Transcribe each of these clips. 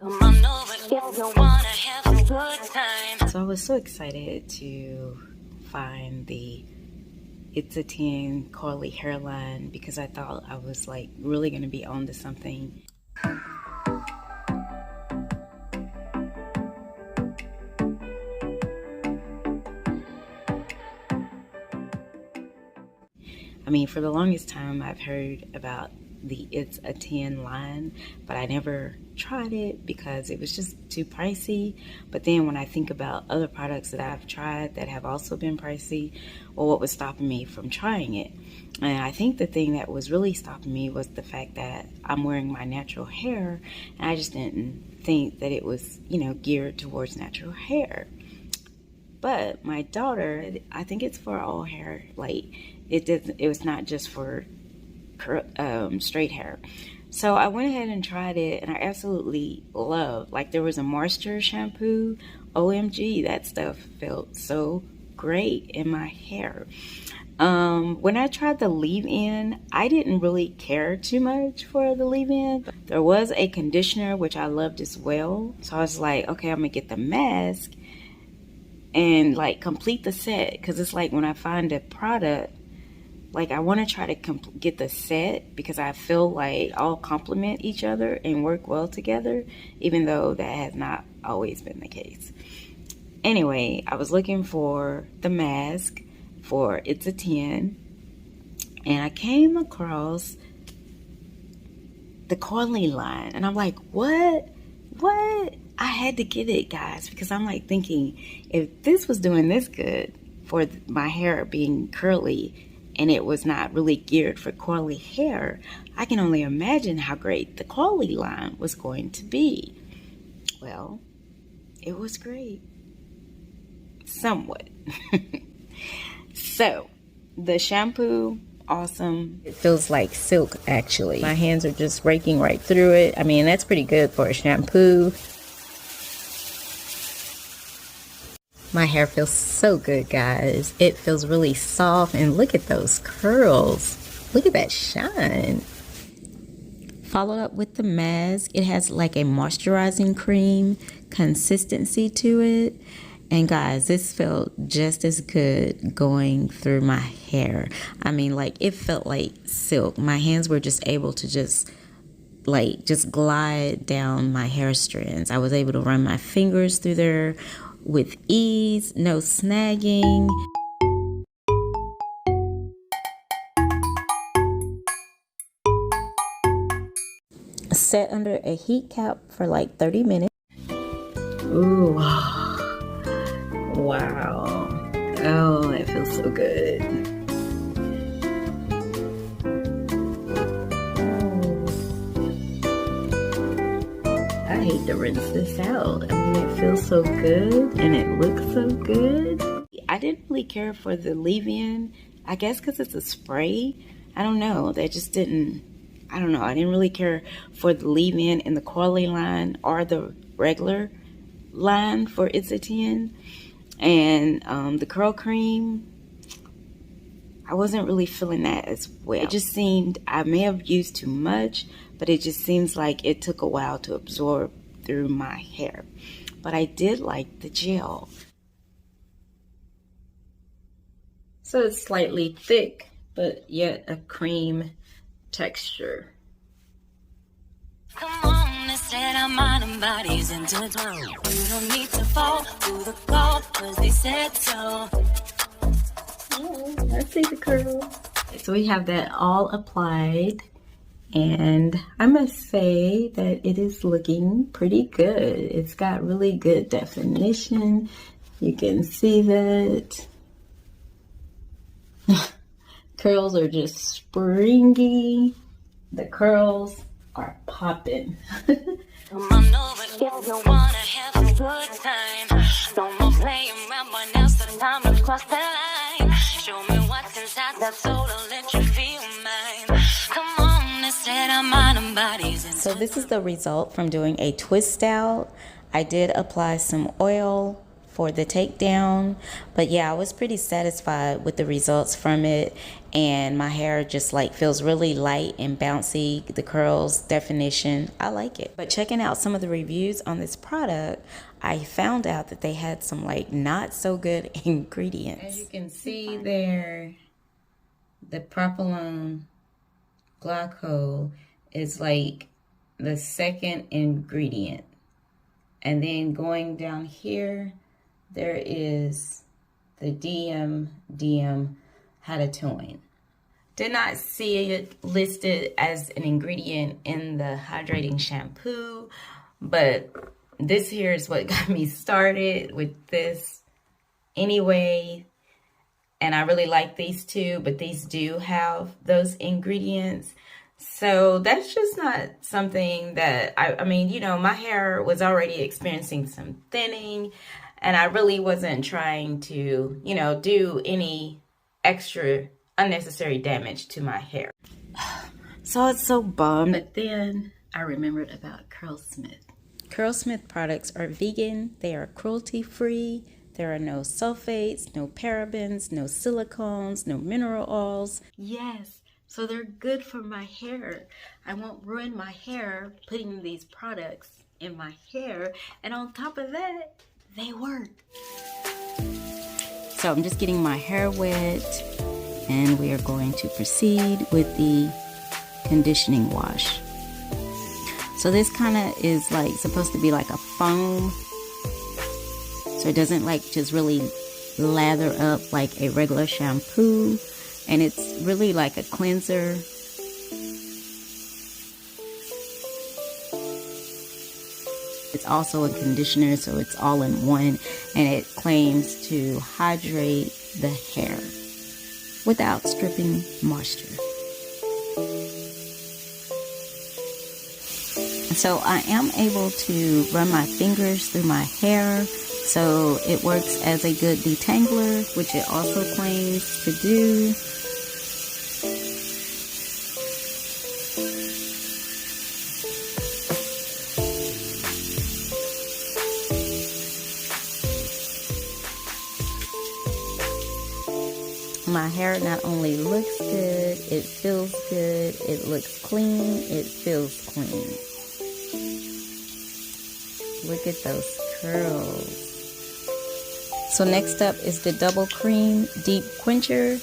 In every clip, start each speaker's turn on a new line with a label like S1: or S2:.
S1: So I was so excited to find the It's a 10 Coily hairline because I thought I was like really going to be on to something. I mean, for the longest time I've heard about the It's a 10 line, but I never tried it because it was just too pricey. But then when I think about other products that I've tried that have also been pricey, well, what was stopping me from trying it? And I think the thing that was really stopping me was the fact that I'm wearing my natural hair, and I just didn't think that it was, geared towards natural hair. But my daughter, I think it's for all hair. Like it was not just for straight hair. So I went ahead and tried it, and I absolutely loved. Like, there was a moisture shampoo. OMG, that stuff felt so great in my hair. When I tried the leave-in, I didn't really care too much for the leave-in. There was a conditioner which I loved as well. So I was like, okay, I'm gonna get the mask and like complete the set, because it's like when I find a product, like I want to try to get the set because I feel like all complement each other and work well together, even though that has not always been the case. Anyway, I was looking for the mask for It's a 10, and I came across the Coily line, and I'm like, what? I had to get it, guys, because I'm like thinking, if this was doing this good for my hair being curly and it was not really geared for curly hair, I can only imagine how great the Coily line was going to be. Well, it was great. Somewhat. So, the shampoo, awesome. It feels like silk, actually. My hands are just raking right through it. I mean, that's pretty good for a shampoo. My hair feels so good, guys. It feels really soft, and look at those curls. Look at that shine. Followed up with the mask. It has like a moisturizing cream consistency to it. And guys, this felt just as good going through my hair. I mean, like, it felt like silk. My hands were just able to just glide down my hair strands. I was able to run my fingers through there with ease, no snagging. Set under a heat cap for like 30 minutes. Ooh, wow. Oh, it feels so good. I hate to rinse this out. I mean, it feels so good and it looks so good. I didn't really care for the leave-in. I guess because it's a spray. I don't know. That just didn't, I don't know. I didn't really care for the leave-in in the Coily line or the regular line for It's a 10. And the curl cream, I wasn't really feeling that as well. It just seemed, I may have used too much, but it just seems like it took a while to absorb through my hair. But I did like the gel. So it's slightly thick, but yet a cream texture. Come on, they said our mind and bodies intertwined. You don't need to fall through the call, cause they said so. Oh, I see the curl. So we have that all applied, and I must say that it is looking pretty good. It's got really good definition. You can see that. Curls are just springy. The curls are popping. Come on over if you wanna have a good time. Don't more playing around, but now's the time to cross the line. Show me what's inside that soul, I'll let you feel mine. Come on, instead of mind and bodies. So this is the result from doing a twist out. I did apply some oil for the takedown. But yeah, I was pretty satisfied with the results from it, and my hair just like feels really light and bouncy. The curls definition, I like it. But checking out some of the reviews on this product, I found out that they had some like not so good ingredients. As you can see there, the propylone glycol is like the second ingredient. And then going down here, there is the dimethyl. Did not see it listed as an ingredient in the hydrating shampoo, but this here is what got me started with this anyway. And I really like these two, but these do have those ingredients. So that's just not something that, I mean, you know, my hair was already experiencing some thinning, and I really wasn't trying to, you know, do any extra unnecessary damage to my hair. So it's so bummed. But then I remembered about Curlsmith. Curlsmith products are vegan, they are cruelty-free. There are no sulfates, no parabens, no silicones, no mineral oils. Yes, so they're good for my hair. I won't ruin my hair putting these products in my hair. And on top of that, they work. So I'm just getting my hair wet, and we are going to proceed with the conditioning wash. So this kind of is like supposed to be like a foam, so it doesn't like just really lather up like a regular shampoo. And it's really like a cleanser. It's also a conditioner, so it's all in one. And it claims to hydrate the hair without stripping moisture. So I am able to run my fingers through my hair, so it works as a good detangler, which it also claims to do. My hair not only looks good, it feels good, it looks clean, it feels clean. Look at those curls. So next up is the double cream deep quencher.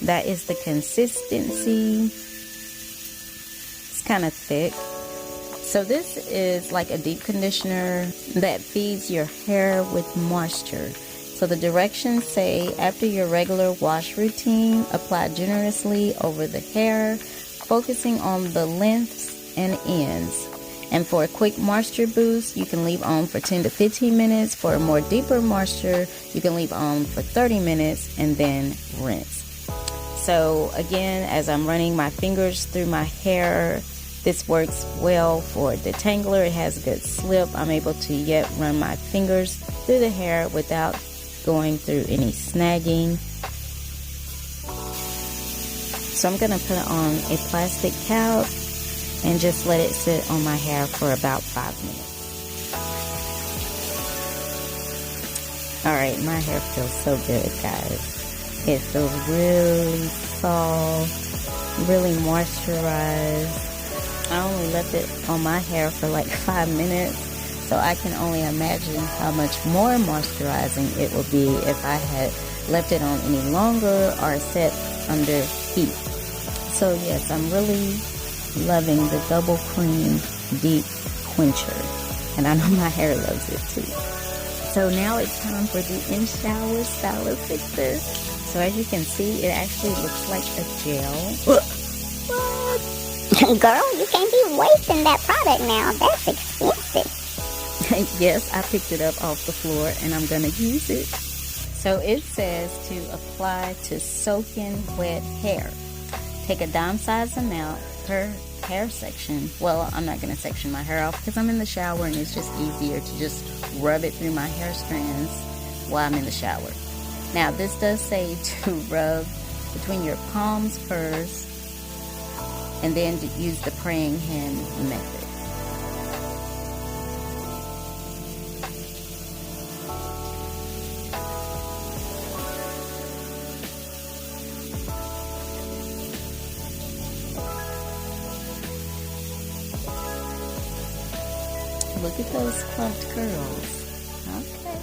S1: That is the consistency. It's kind of thick. So this is like a deep conditioner that feeds your hair with moisture. So the directions say, after your regular wash routine, apply generously over the hair, focusing on the lengths and ends. And for a quick moisture boost, you can leave on for 10 to 15 minutes. For a more deeper moisture, you can leave on for 30 minutes and then rinse. So again, as I'm running my fingers through my hair, this works well for detangler. It has a good slip. I'm able to yet run my fingers through the hair without going through any snagging. So I'm going to put on a plastic cap and just let it sit on my hair for about 5 minutes. Alright, my hair feels so good, guys. It feels really soft, really moisturized. I only left it on my hair for like 5 minutes, so I can only imagine how much more moisturizing it will be if I had left it on any longer or set under heat. So yes, I'm really loving the double cream deep quencher, and I know my hair loves it too. So now it's time for the in-shower styler fixer. So as you can see, it actually looks like a gel.
S2: What? Girl, you can't be wasting that product now. That's expensive.
S1: Yes, I picked it up off the floor and I'm gonna use it. So it says to apply to soaking wet hair. Take a dime-sized amount per hair section. Well, I'm not going to section my hair off because I'm in the shower and it's just easier to just rub it through my hair strands while I'm in the shower. Now, this does say to rub between your palms first and then to use the praying hand method. Look at those clumped curls. Okay.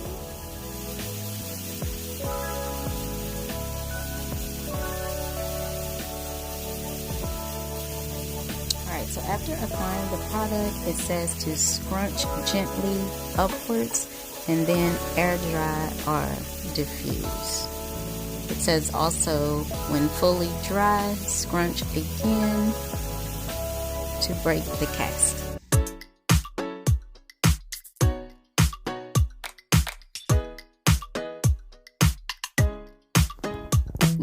S1: Alright, so after applying the product, it says to scrunch gently upwards and then air dry or diffuse. It says also, when fully dry, scrunch again to break the cast.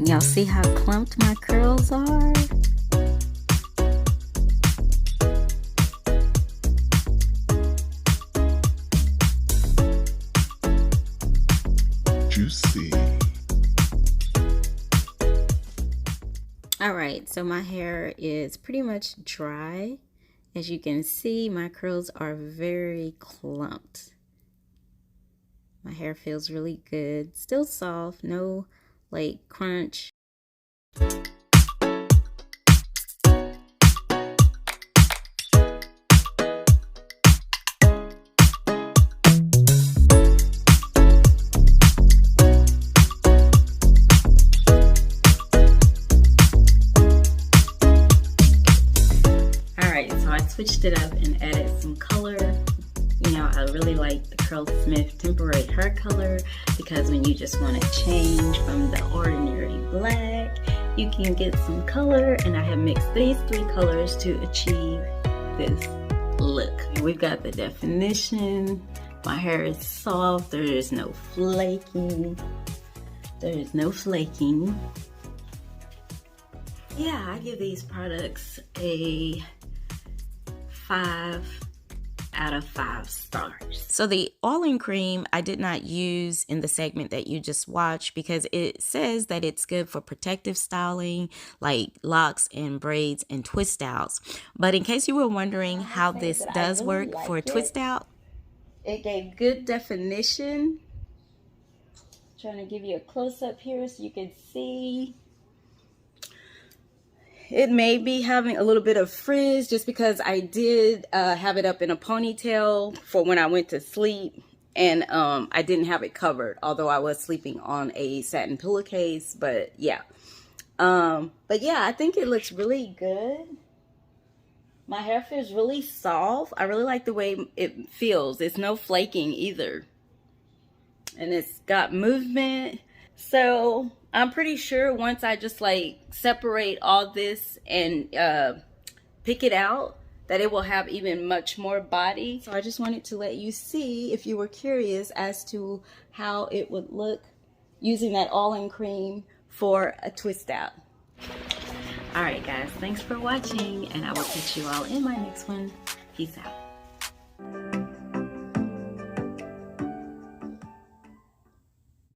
S1: Y'all see how clumped my curls are?
S3: Juicy.
S1: Alright, so my hair is pretty much dry. As you can see, my curls are very clumped. My hair feels really good. Still soft, no like crunch. Alright, so I switched it up and added some color. You know, I really like the Curlsmith temporary hair color because when you just want to change from the ordinary black, you can get some color, and I have mixed these three colors to achieve this look. We've got the definition. My hair is soft. There is no flaking. There is no flaking. Yeah, I give these products a 5 out of 5 stars. So the oil-in cream I did not use in the segment that you just watched because it says that it's good for protective styling like locks and braids and twist outs. But in case you were wondering how this does work for a twist out, it gave good definition. Trying to give you a close-up here so you can see. It may be having a little bit of frizz just because I did have it up in a ponytail for when I went to sleep, and I didn't have it covered, although I was sleeping on a satin pillowcase. But yeah, I think it looks really good. My hair feels really soft. I really like the way it feels. It's no flaking either, and it's got movement. So I'm pretty sure once I just like separate all this and pick it out, that it will have even much more body. So I just wanted to let you see, if you were curious as to how it would look using that all-in cream for a twist out. All right guys, thanks for watching, and I will catch you all in my next one. Peace out.